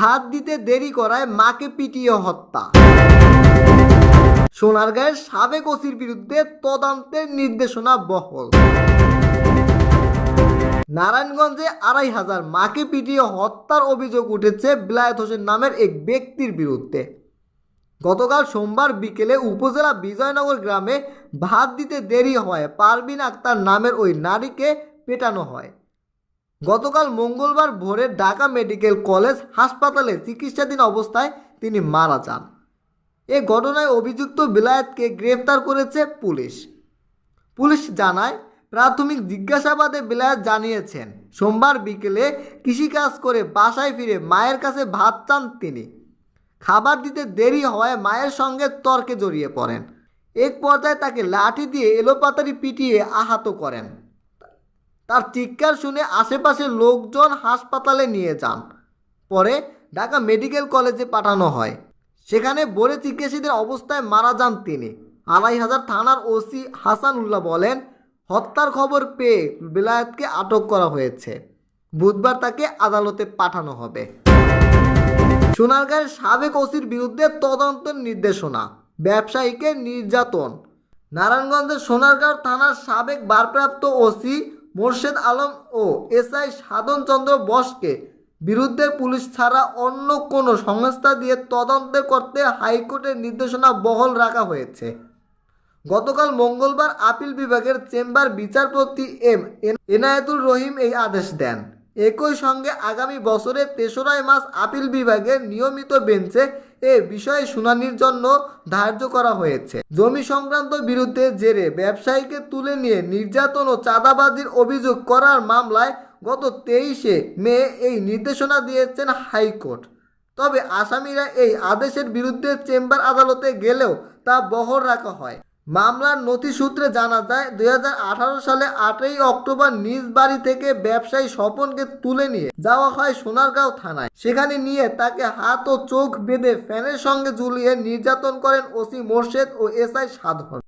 ভাত দিতে দেরি করায় মাকে পিটিয়ে হত্যা। সোনারগাঁয়ের সাবেক ওসির বিরুদ্ধে তদন্তের নির্দেশনা বহাল। নারায়ণগঞ্জে ২৫০০ মাকে পিটিয়ে হত্যার অভিযোগ উঠেছে বিলায়েত হোসেন নামের এক ব্যক্তির বিরুদ্ধে। গতকাল সোমবার বিকেলে উপজেলা বিজয়নগর গ্রামে ভাত দিতে দেরি হওয়ায় পারভিন আক্তার নামের ওই নারীকে পেটানো হয়। গতকাল মঙ্গলবার ভোরে ঢাকা মেডিকেল কলেজ হাসপাতালে চিকিৎসাধীন অবস্থায় তিনি মারা যান। এ ঘটনায় অভিযুক্ত বিলায়েতকে গ্রেফতার করেছে পুলিশ। পুলিশ জানায়, প্রাথমিক জিজ্ঞাসাবাদে বিলায়েত জানিয়েছেন সোমবার বিকেলে কৃষিকাজ করে বাসায় ফিরে মায়ের কাছে ভাত চান তিনি। খাবার দিতে দেরি হওয়ায় মায়ের সঙ্গে তর্কে জড়িয়ে পড়েন। এক পর্যায়ে তাকে লাঠি দিয়ে এলোপাতাড়ি পিটিয়ে আহত করেন। তার চিৎকার শুনে আশেপাশের লোকজন হাসপাতালে নিয়ে যান। পরে ঢাকা মেডিকেল কলেজে পাঠানো হয়। সেখানে ভোরে চিকিৎসাধীন অবস্থায় মারা যান তিনি। ২৫০০ থানার ওসি হাসানুল্লাহ বলেন, হত্যার খবর পেয়ে বিলায়েতকে আটক করা হয়েছে। বুধবার তাকে আদালতে পাঠানো হবে। সোনারগাঁয়ের সাবেক ওসির বিরুদ্ধে তদন্তের নির্দেশনা, ব্যবসায়ীকে নির্যাতন। নারায়ণগঞ্জের সোনারগাঁও থানার সাবেক ভারপ্রাপ্ত ওসি মোর্শেদ আলম ও এসআই সাধন চন্দ্র বসকে বিরুদ্ধে পুলিশ ছাড়া অন্য কোনো সংস্থা দিয়ে তদন্ত করতে হাইকোর্টের নির্দেশনা বহাল রাখা হয়েছে। গতকাল মঙ্গলবার আপিল বিভাগের চেম্বার বিচারপতি এনায়েতুল রহিম এই আদেশ দেন। একই সঙ্গে আগামী বছরের ৩রা মার্চ আপিল বিভাগের নিয়মিত বেঞ্চে এ বিষয়ে শুনানির জন্য ধার্য করা হয়েছে। জমি সংক্রান্ত বিরুদ্ধে জেরে ব্যবসায়ীকে তুলে নিয়ে নির্যাতন ও চাঁদাবাজির অভিযোগ করার মামলায় গত ২৩শে মে এই নির্দেশনা দিয়েছেন হাইকোর্ট। তবে আসামিরা এই আদেশের বিরুদ্ধে চেম্বার আদালতে গেলেও তা বহাল রাখা হয়। মামলার নথি সূত্রে জানা যায়, ২০১৮ সালে ৮ই অক্টোবর নিজ বাড়ি থেকে ব্যবসায়ী স্বপনকে তুলে নিয়ে যাওয়া হয় সোনারগাঁও থানায়। সেখানে নিয়ে তাকে হাত ও চোখ বেঁধে ফ্যানের সঙ্গে ঝুলিয়ে নির্যাতন করেন ওসি মোর্শেদ ও এসআই সাধন।